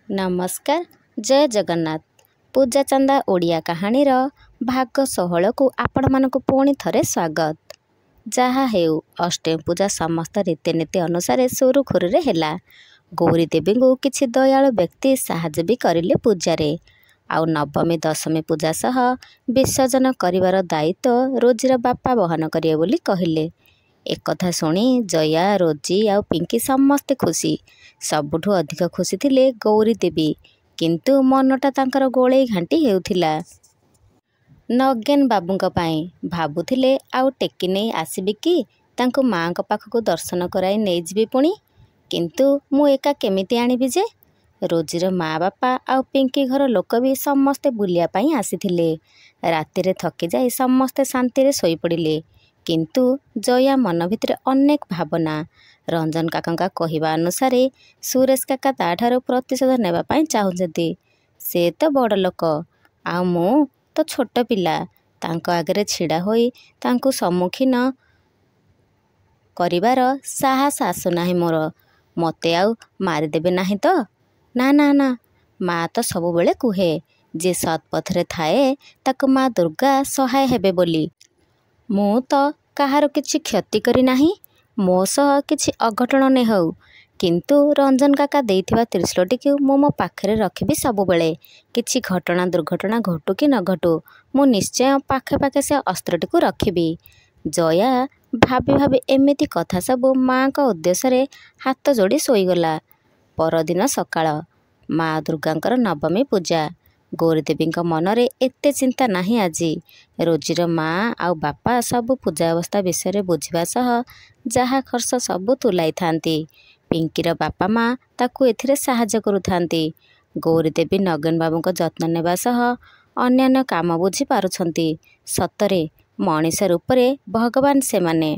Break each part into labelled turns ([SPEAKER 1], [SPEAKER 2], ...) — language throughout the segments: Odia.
[SPEAKER 1] नमस्कार जय जगन्नाथ। पूजा चंदा ओडिया कहानीर भाग 16 को आपण मानक पुणी थरे स्वागत। जहा हेउ अष्टमी पूजा समस्त रीतिनीति अनुसार सुरुखुरुरे हेला। गौरी देवी को किछि दयालु व्यक्ति साहाय्य भी करिले पूजारे। आउ नवमी दशमी पूजा सह विसर्जन करिवार दायित्व रोजीर बापा बहन करिए बोली कहिले। एक कथा शुणी जया रोजी आउ पिंकी समस्ते खुशी। सबुठु अधिक खुशी थिले गौरी देवी, किंतु मनटा तांकर गोळेई घांटी हेउथिला। नगेन बाबूंक पाई भाबुथिले आउ टेकी नहीं आसीबी कि तांको मांक पाखकु दर्शन कराई नहीं जिबी पुणी, किंतु मु एका केमिति आनिबी जे। रोजीर माँ बापा आउ पिंकी घर लोक भी समस्ते बुलिया पाई आसीथिले। रातिरे थकी जाई समस्ते शांतिरे सोई पड़िले, किंतु जया मन भितर अनेक भावना। रंजन काका कहवा अनुसार सुरेश काका ताठारो प्रतिशोध नेबा पाई चाहुछंती। से तो बड़ लोक आ मु तो छोट पिला। तांको आगरे छिड़ा होई तांको सम्मुखीन करिवार साहस आसुनाही मोर। मते आउ मारिदेबे नाही तो? ना ना ना, माँ तो सबुबेले कुहे जे सत् पथरे थाए ताको माँ दुर्गा सहाय हेबे बोली। मु तो काहार किछि क्षति करी नाही, मो सह किछि अघटन नै हौ, किंतु रंजन काका देइथिबा त्रिशूलटी को मो पाखरे रखिबी सबुबेले। किछि घटना दुर्घटना घटू कि न घटू मु निश्चय पाखे पाखे से अस्त्रटी को रखिबी। जया भाबी भाबी एमिति कथा सबु माँ का उद्देश्य हाथ जोड़ी सोईगला। परदिन सकाळ माँ दुर्गांकर नवमी पूजा। गौरीदेवी मनरे एते चिंता नहीं आजी। रोजीर माँ आउ बापा सबु पूजा अवस्था विषय बुझा सह जहा खर्च सबु तुलाई थांती। पिंकीर बापा माँ ताकू एथिरे साहाय्य करुथांती। गौरीदेवी नगेन बाबूंक जत्न नेबा सह अन्यान्य काम बुझी पारुछंती। सतरे मनीष रूपरे भगवान सेमाने।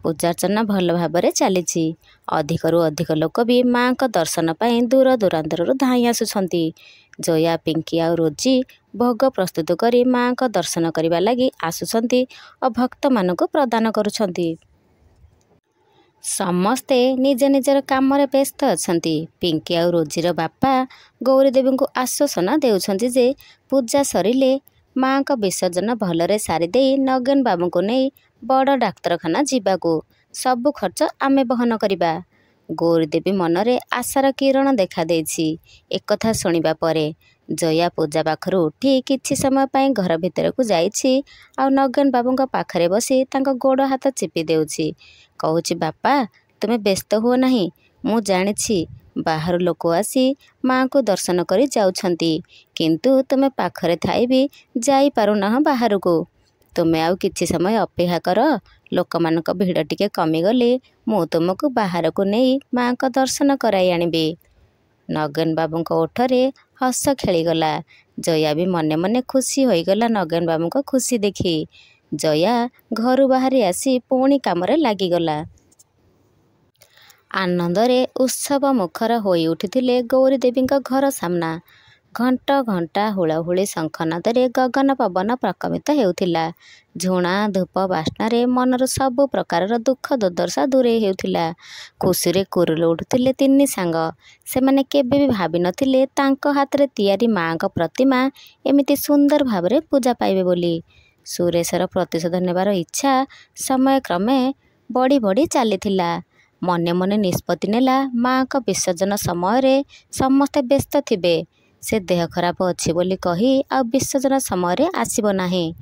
[SPEAKER 1] पूजार्चना भल भाबरे चलीछि। अधिकरु अधिक लोक भी माँ का दर्शन पाई दूर दूरांतरु धाई आसुछंती। जया पिंकी आउ रोजी भोग प्रस्तुत करी माँ का दर्शन करिबा लागि आसुछंती और भक्त मानकु प्रदान करुछंती। समस्ते निज निजर काम रे व्यस्त अछंती। पिंकी आउ रोजीर बापा गौरी देवी को आश्वासन देउछंती जे पूजा सरिले माँ का विसर्जन भलरे सारी देई नगेन बाबू को नहीं बड़ डाक्तरखाना जीवाकू सबु खर्च आमे बहन करिबा। गौरी देवी मनरे आशार किरण देखा देछि। एक कथा सुनिबा परे जया पूजा पाखरु उठी किछि समय पाई घर भितर को जाइछि आ नगेन बाबूंक पाखरे बसी तांको गोड़ हाथ चिपी देउछि। कहूछि बापा तुमे व्यस्त हो नहीं, मु जानिछि बाहर लोक आसी माँ को दर्शन करी जाउछंती, किंतु तुमे पाखरे थाई भी जाई पारुना बाहर को। तुमे आउ किछि समय अपेक्षा कर, लोक मानक भीड़ टिके कमी गले मु तुमको बाहर को नहीं माँ का दर्शन कराई आनिबी। नगेन बाबूंक ओठरे हस खेलीगला। जया भी मने मने खुशी होईगला नगेन बाबूंक खुशी देखी। जया घरु बाहरी आसी पुणी कामरे लागिगला। आनंदरे उत्सव मुखर होई उठिथिले गौरी देवींक घर सामना। घंट घंटा हुलहुली शंखनादरे गगन पवन प्रकमित हेउथिला। झुणा धूप बास्नारे मनर सबु प्रकारर दुख दुर्दशा दूरे हेउथिला। खुशीरे कुरुल उठुथिले तिनि सांग। सेमाने केबे भी भाबी नथिले तांको हातरे तियारी माँ का प्रतिमा एमिति सुंदर भावरे पूजा पाइबे बोली। सुरेशर प्रतिशोध नेबार इच्छा समय क्रमे बढ़ी बढ़ी चलीथिला। मने मने निष्पत्ति नेला माँ का विसर्जन समय समस्ते व्यस्त थिबे। से देह खराब अच्छी बोली कही आ विसर्जन समय आसीब नाही।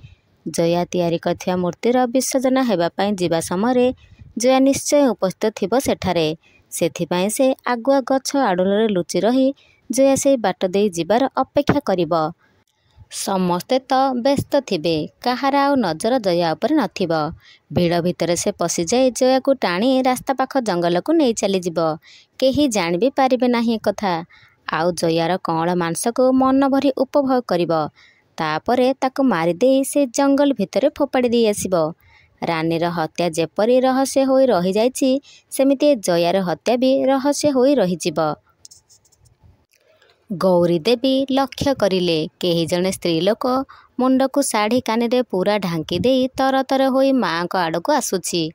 [SPEAKER 1] जया तैयारी करथिबा मूर्तिर विसर्जन हेबा पाई जिबा समय जया निश्चय उपस्थित थिब सेठारे। सेथिपाई से आगुआ गछ आडुलरे लुचि रही जया से बाट दे जिबार अपेक्षा करिब। समस्ते तो व्यस्त थिबे, काहार आउ नजर जया उपर नथिब। भीड़ भितर से पशि जाई जया को टाणी रास्ता पाख जंगल को नहीं चली जिब। केही जानि भी पारिबे नाही कथा। आउ जयार कौळ मांस को मन भरी उपभोग करिब। तापरे ताको मारी देई से जंगल भितर फोपाड़ी दे आसीब। रानीर हत्या जेपरी रहस्य होई रही जाइछि, सेमिति जयार हत्या भी रहस्य होई रही जिब। गौरी देवी लक्ष्य करिले केही जने स्त्री लोक मुंड को साड़ी कानी पूरा ढांकी देई तर तर होई माँ को आड़ को आसुछि।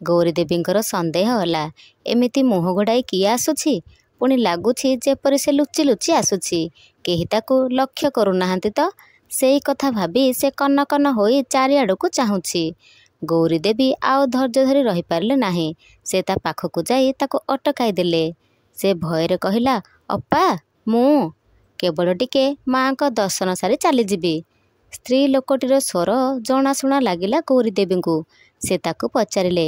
[SPEAKER 1] गौरी देवींकर संदेह होला, एमिति मुह घोड़ाई किए आसुछि। ପୁଣି ଲାଗୁଛି ଯେପରି ସେ ଲୁଚି ଲୁଚି ଆସୁଛି। କେହି ତାକୁ ଲକ୍ଷ୍ୟ କରୁନାହାନ୍ତି ତ। ସେଇ କଥା ଭାବି ସେ କନ କନ ହୋଇ ଚାରିଆଡ଼କୁ ଚାହୁଁଛି। ଗୌରୀ ଦେବୀ ଆଉ ଧୈର୍ଯ୍ୟ ଧରି ରହିପାରିଲେ ନାହିଁ। ସେ ତା ପାଖକୁ ଯାଇ ତାକୁ ଅଟକାଇ ଦେଲେ। ସେ ଭୟରେ କହିଲା, ଅପା, ମୁଁ କେବଳ ଟିକେ ମାଆଙ୍କ ଦର୍ଶନ ସାରି ଚାଲିଯିବି। ସ୍ତ୍ରୀ ଲୋକଟିର ସ୍ୱର ଜଣାଶୁଣା ଲାଗିଲା ଗୌରୀ ଦେବୀଙ୍କୁ। ସେ ତାକୁ ପଚାରିଲେ,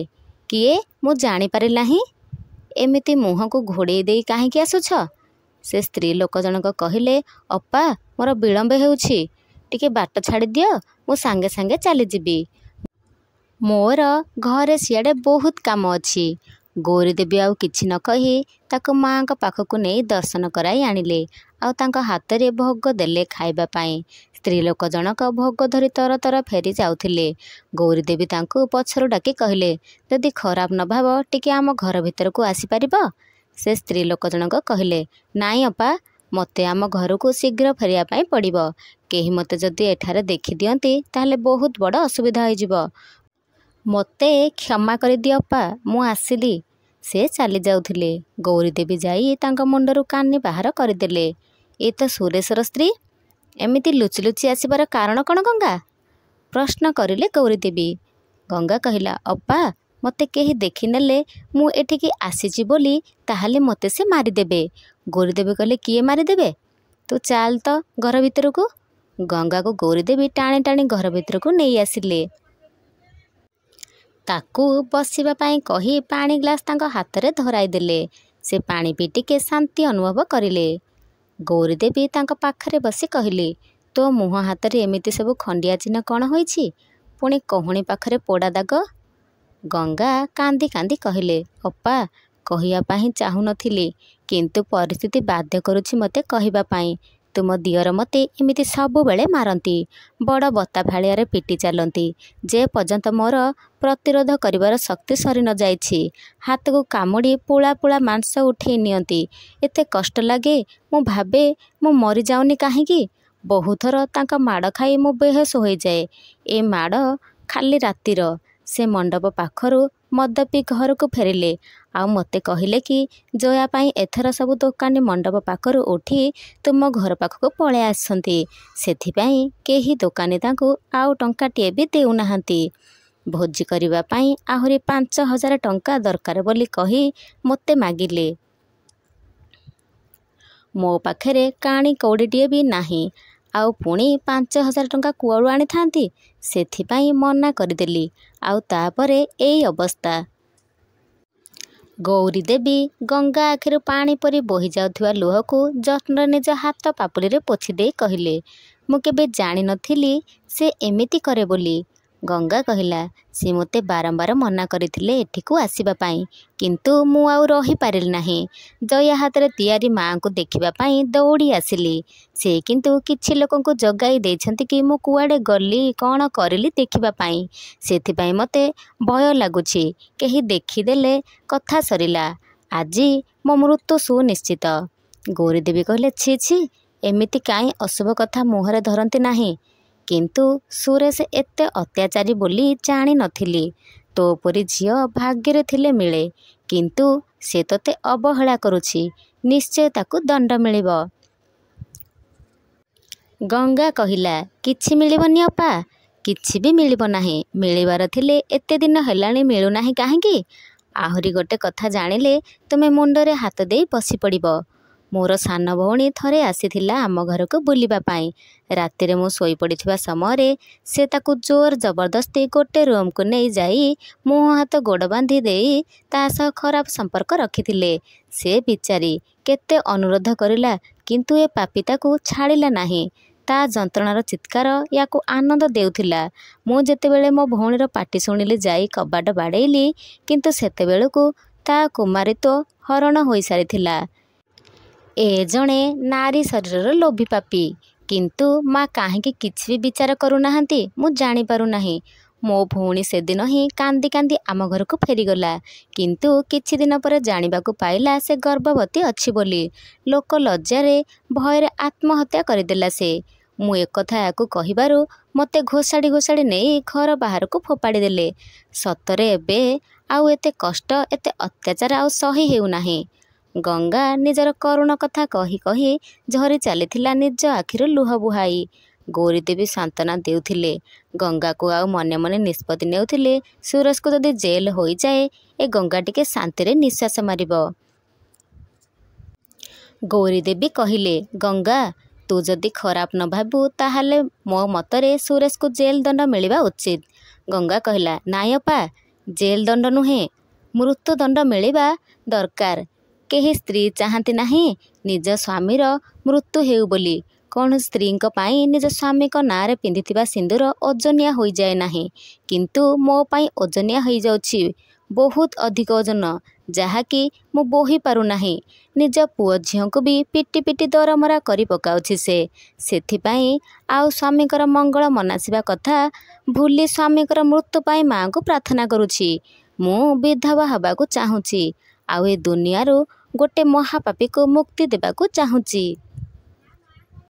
[SPEAKER 1] କିଏ? ମୁଁ ଜାଣିପାରିଲି ନାହିଁ। ଏମିତି ମୁହଁକୁ ଘୋଡ଼େଇ ଦେଇ କାହିଁକି ଆସୁଛ? ସେ ସ୍ତ୍ରୀ ଲୋକ ଜଣକ କହିଲେ, ଅପା, ମୋର ବିଳମ୍ବ ହେଉଛି। ଟିକେ ବାଟ ଛାଡ଼ିଦିଅ, ମୁଁ ସାଙ୍ଗେ ସାଙ୍ଗେ ଚାଲିଯିବି। ମୋର ଘରେ ସିଆଡ଼େ ବହୁତ କାମ ଅଛି। ଗୌରୀ ଦେବୀ ଆଉ କିଛି ନ କହି ତାକୁ ମାଆଙ୍କ ପାଖକୁ ନେଇ ଦର୍ଶନ କରାଇ ଆଣିଲେ। ଆଉ ତାଙ୍କ ହାତରେ ଭୋଗ ଦେଲେ ଖାଇବା ପାଇଁ। ସ୍ତ୍ରୀ ଲୋକ ଜଣକ ଭୋଗ ଧରି ତର ତର ଫେରି ଯାଉଥିଲେ। ଗୌରୀ ଦେବୀ ତାଙ୍କୁ ପଛରୁ ଡାକି କହିଲେ, ଯଦି ଖରାପ ନ ଭାବ ଟିକେ ଆମ ଘର ଭିତରକୁ ଆସିପାରିବ? ସେ ସ୍ତ୍ରୀ ଲୋକ ଜଣକ କହିଲେ, ନାଇଁ ଅପା, ମୋତେ ଆମ ଘରକୁ ଶୀଘ୍ର ଫେରିବା ପାଇଁ ପଡ଼ିବ। କେହି ମୋତେ ଯଦି ଏଠାରେ ଦେଖିଦିଅନ୍ତି ତାହେଲେ ବହୁତ ବଡ଼ ଅସୁବିଧା ହୋଇଯିବ। ମୋତେ କ୍ଷମା କରିଦିଅ ଅପା, ମୁଁ ଆସିଲି। ସେ ଚାଲି ଯାଉଥିଲେ। ଗୌରୀ ଦେବୀ ଯାଇ ତାଙ୍କ ମୁଣ୍ଡରୁ କାନି ବାହାର କରିଦେଲେ। ଏ ତ ସୁରେଶର ସ୍ତ୍ରୀ। ଏମିତି ଲୁଚି ଲୁଚି ଆସିବାର କାରଣ କ'ଣ ଗଙ୍ଗା? ପ୍ରଶ୍ନ କରିଲେ ଗୌରୀ ଦେବୀ। ଗଙ୍ଗା କହିଲା, ଅପା, ମୋତେ କେହି ଦେଖିନେଲେ ମୁଁ ଏଠିକି ଆସିଛି ବୋଲି ତାହେଲେ ମୋତେ ସେ ମାରିଦେବେ। ଗୌରୀ ଦେବୀ କହିଲେ, କିଏ ମାରିଦେବେ? ତୁ ଚାଲ ତ ଘର ଭିତରକୁ। ଗଙ୍ଗାକୁ ଗୌରୀ ଦେବୀ ଟାଣି ଟାଣି ଘର ଭିତରକୁ ନେଇ ଆସିଲେ। ତାକୁ ବସିବା ପାଇଁ କହି ପାଣି ଗ୍ଲାସ୍ ତାଙ୍କ ହାତରେ ଧରାଇ ଦେଲେ। ସେ ପାଣି ପିଇ ଟିକେ ଶାନ୍ତି ଅନୁଭବ କରିଲେ। ଗୌରୀ ଦେବୀ ତାଙ୍କ ପାଖରେ ବସି କହିଲେ, ତୋ ମୁହଁ ହାତରେ ଏମିତି ସବୁ ଖଣ୍ଡିଆ ଚିହ୍ନ କ'ଣ ହୋଇଛି? ପୁଣି କହୁଣୀ ପାଖରେ ପୋଡ଼ା ଦାଗ। ଗଙ୍ଗା କାନ୍ଦି କାନ୍ଦି କହିଲେ, ଅପା, କହିବା ପାଇଁ ଚାହୁଁନଥିଲି, କିନ୍ତୁ ପରିସ୍ଥିତି ବାଧ୍ୟ କରୁଛି ମୋତେ କହିବା ପାଇଁ। ତୁମ ଦିଅର ମୋତେ ଏମିତି ସବୁବେଳେ ମାରନ୍ତି। ବଡ଼ ବତା ଭାଳିଆରେ ପିଟି ଚାଲନ୍ତି। ଯେ ପର୍ଯ୍ୟନ୍ତ ମୋର ପ୍ରତିରୋଧ କରିବାର ଶକ୍ତି ସରି ନ ଯାଇଛି। ହାତକୁ କାମୁଡ଼ି ପୁଳା ପୁଳା ମାଂସ ଉଠେଇ ନିଅନ୍ତି। ଏତେ କଷ୍ଟ ଲାଗେ, ମୁଁ ଭାବେ ମୁଁ ମରିଯାଉନି କାହିଁକି? ବହୁଥର ତାଙ୍କ ମାଡ଼ ଖାଇ ମୁଁ ବେହୋସ ହୋଇଯାଏ। ଏ ମାଡ଼ ଖାଲି ରାତିର। ସେ ମଣ୍ଡପ ପାଖରୁ ମଦ ପିଇ ଘରକୁ ଫେରିଲେ। ଆଉ ମୋତେ କହିଲେ କି ଜୟା ପାଇଁ ଏଥର ସବୁ ଦୋକାନୀ ମଣ୍ଡପ ପାଖରୁ ଉଠି ତୁମ ଘର ପାଖକୁ ପଳାଇ ଆସିଛନ୍ତି। ସେଥିପାଇଁ କେହି ଦୋକାନୀ ତାଙ୍କୁ ଆଉ ଟଙ୍କାଟିଏ ବି ଦେଉନାହାନ୍ତି। ଭୋଜି କରିବା ପାଇଁ ଆହୁରି 5,000 ଟଙ୍କା ଦରକାର ବୋଲି କହି ମୋତେ ମାଗିଲେ। ମୋ ପାଖରେ କାଣି କଉଡ଼ିଟିଏ ବି ନାହିଁ। ଆଉ ପୁଣି 5,000 ଟଙ୍କା କୁଆଡ଼ୁ ଆଣିଥାନ୍ତି? ସେଥିପାଇଁ ମନା କରିଦେଲି। ଆଉ ତାପରେ ଏଇ ଅବସ୍ଥା। ଗୌରୀ ଦେବୀ ଗଙ୍ଗା ଆଖିରୁ ପାଣି ପରି ବୋହି ଯାଉଥିବା ଲୁହକୁ ଯତ୍ନରେ ନିଜ ହାତ ପାପୁଲିରେ ପୋଛି ଦେଇ କହିଲେ, ମୁଁ କେବେ ଜାଣିନଥିଲି ସେ ଏମିତି କରେ ବୋଲି। ଗଙ୍ଗା କହିଲା, ସେ ମୋତେ ବାରମ୍ବାର ମନା କରିଥିଲେ ଏଠିକୁ ଆସିବା ପାଇଁ, କିନ୍ତୁ ମୁଁ ଆଉ ରହିପାରିଲି ନାହିଁ। ଜୟା ହାତରେ ତିଆରି ମାଆଙ୍କୁ ଦେଖିବା ପାଇଁ ଦୌଡ଼ି ଆସିଲି। ସେ କିନ୍ତୁ କିଛି ଲୋକଙ୍କୁ ଜଗାଇ ଦେଇଛନ୍ତି କି ମୁଁ କୁଆଡ଼େ ଗଲି କ'ଣ କରିଲି ଦେଖିବା ପାଇଁ। ସେଥିପାଇଁ ମୋତେ ଭୟ ଲାଗୁଛି। କେହି ଦେଖିଦେଲେ କଥା ସରିଲା। ଆଜି ମୋ ମୃତ୍ୟୁ ସୁନିଶ୍ଚିତ। ଗୌରୀ ଦେବୀ କହିଲେ, ଛି ଛି, ଏମିତି କାହିଁ ଅଶୁଭ କଥା ମୁହଁରେ ଧରନ୍ତି ନାହିଁ। କିନ୍ତୁ ସୁରେଶ ଏତେ ଅତ୍ୟାଚାରୀ ବୋଲି ଜାଣିନଥିଲି। ତୋ ପରି ଝିଅ ଭାଗ୍ୟରେ ଥିଲେ ମିଳେ, କିନ୍ତୁ ସେ ତୋତେ ଅବହେଳା କରୁଛି। ନିଶ୍ଚୟ ତାକୁ ଦଣ୍ଡ ମିଳିବ। ଗଙ୍ଗା କହିଲା, କିଛି ମିଳିବନି ଅପା, କିଛି ବି ମିଳିବ ନାହିଁ। ମିଳିବାର ଥିଲେ ଏତେ ଦିନ ହେଲାଣି ମିଳୁନାହିଁ କାହିଁକି? ଆହୁରି ଗୋଟେ କଥା ଜାଣିଲେ ତୁମେ ମୁଣ୍ଡରେ ହାତ ଦେଇ ବସି ପଡ଼ିବ। ମୋର ସାନ ଭଉଣୀ ଥରେ ଆସିଥିଲା ଆମ ଘରକୁ ବୁଲିବା ପାଇଁ। ରାତିରେ ମୁଁ ଶୋଇପଡ଼ିଥିବା ସମୟରେ ସେ ତାକୁ ଜୋର ଜବରଦସ୍ତି ଗୋଟେ ରୁମ୍କୁ ନେଇ ଯାଇ ମୁହଁ ହାତ ଗୋଡ଼ ବାନ୍ଧି ଦେଇ ତା ସହ ଖରାପ ସମ୍ପର୍କ ରଖିଥିଲେ। ସେ ବିଚାରୀ କେତେ ଅନୁରୋଧ କରିଲା, କିନ୍ତୁ ଏ ପାପୀ ତାକୁ ଛାଡ଼ିଲା ନାହିଁ। ତା ଯନ୍ତ୍ରଣାର ଚିତ୍କାର ୟାକୁ ଆନନ୍ଦ ଦେଉଥିଲା। ମୁଁ ଯେତେବେଳେ ମୋ ଭଉଣୀର ପାଟି ଶୁଣିଲି ଯାଇ କବାଟ ବାଡ଼େଇଲି, କିନ୍ତୁ ସେତେବେଳକୁ ତା କୁମାରୀତ୍ୱ ହରଣ ହୋଇସାରିଥିଲା। ଏ ଜଣେ ନାରୀ ଶରୀରର ଲୋଭୀ ପାପୀ। କିନ୍ତୁ ମା କାହିଁକି କିଛି ବି ବିଚାର କରୁନାହାନ୍ତି ମୁଁ ଜାଣିପାରୁନାହିଁ। ମୋ ଭଉଣୀ ସେଦିନ ହିଁ କାନ୍ଦି କାନ୍ଦି ଆମ ଘରକୁ ଫେରିଗଲା। କିନ୍ତୁ କିଛି ଦିନ ପରେ ଜାଣିବାକୁ ପାଇଲା ସେ ଗର୍ଭବତୀ ଅଛି ବୋଲି। ଲୋକ ଲଜ୍ଜାରେ ଭୟରେ ଆତ୍ମହତ୍ୟା କରିଦେଲା ସେ। ମୁଁ ଏକଥା ୟାକୁ କହିବାରୁ ମୋତେ ଘୋଷାଡ଼ି ଘୋଷାଡ଼ି ନେଇ ଘର ବାହାରକୁ ଫୋପାଡ଼ି ଦେଲେ। ସତରେ ଏବେ ଆଉ ଏତେ କଷ୍ଟ, ଏତେ ଅତ୍ୟାଚାର ଆଉ ସହି ହେଉନାହିଁ। ଗଙ୍ଗା ନିଜର କରୁଣ କଥା କହି କହି ଝରି ଚାଲିଥିଲା ନିଜ ଆଖିରୁ ଲୁହ ବୁହାଇ। ଗୌରୀଦେବୀ ସାନ୍ତ୍ୱନା ଦେଉଥିଲେ। ଗଙ୍ଗାକୁ ଆଉ ମନେ ମନେ ନିଷ୍ପତ୍ତି ନେଉଥିଲେ, ସୁରଜକୁ ଯଦି ଜେଲ୍ ହୋଇଯାଏ ଏ ଗଙ୍ଗା ଟିକେ ଶାନ୍ତିରେ ନିଶ୍ୱାସ ମାରିବ। ଗୌରୀଦେବୀ କହିଲେ, ଗଙ୍ଗା, ତୁ ଯଦି ଖରାପ ନ ଭାବୁ ତାହେଲେ ମୋ ମତରେ ସୁରେଶକୁ ଜେଲ୍ ଦଣ୍ଡ ମିଳିବା ଉଚିତ। ଗଙ୍ଗା କହିଲା, ନାଇଁ ଅପା, ଜେଲ୍ ଦଣ୍ଡ ନୁହେଁ, ମୃତ୍ୟୁଦଣ୍ଡ ମିଳିବା ଦରକାର। କେହି ସ୍ତ୍ରୀ ଚାହାନ୍ତି ନାହିଁ ନିଜ ସ୍ୱାମୀର ମୃତ୍ୟୁ ହେଉ ବୋଲି। କୌଣସି ସ୍ତ୍ରୀଙ୍କ ପାଇଁ ନିଜ ସ୍ୱାମୀଙ୍କ ନାଁରେ ପିନ୍ଧିଥିବା ସିନ୍ଦୁର ଓଜନିଆ ହୋଇଯାଏ ନାହିଁ, କିନ୍ତୁ ମୋ ପାଇଁ ଓଜନିଆ ହୋଇଯାଉଛି, ବହୁତ ଅଧିକ ଓଜନ, ଯାହାକି ମୁଁ ବୋହି ପାରୁନାହିଁ। ନିଜ ପୁଅ ଝିଅଙ୍କୁ ବି ପିଟି ପିଟି ଦରମରା କରି ପକାଉଛି ସେ। ସେଥିପାଇଁ ଆଉ ସ୍ୱାମୀଙ୍କର ମଙ୍ଗଳ ମନାସିବା କଥା ଭୁଲି ସ୍ୱାମୀଙ୍କର ମୃତ୍ୟୁ ପାଇଁ ମାଆଙ୍କୁ ପ୍ରାର୍ଥନା କରୁଛି। ମୁଁ ବିଧବା ହେବାକୁ ଚାହୁଁଛି, ଆଉ ଏ ଦୁନିଆରୁ ଗୋଟେ ମହାପାପୀକୁ ମୁକ୍ତି ଦେବାକୁ ଚାହୁଁଛି।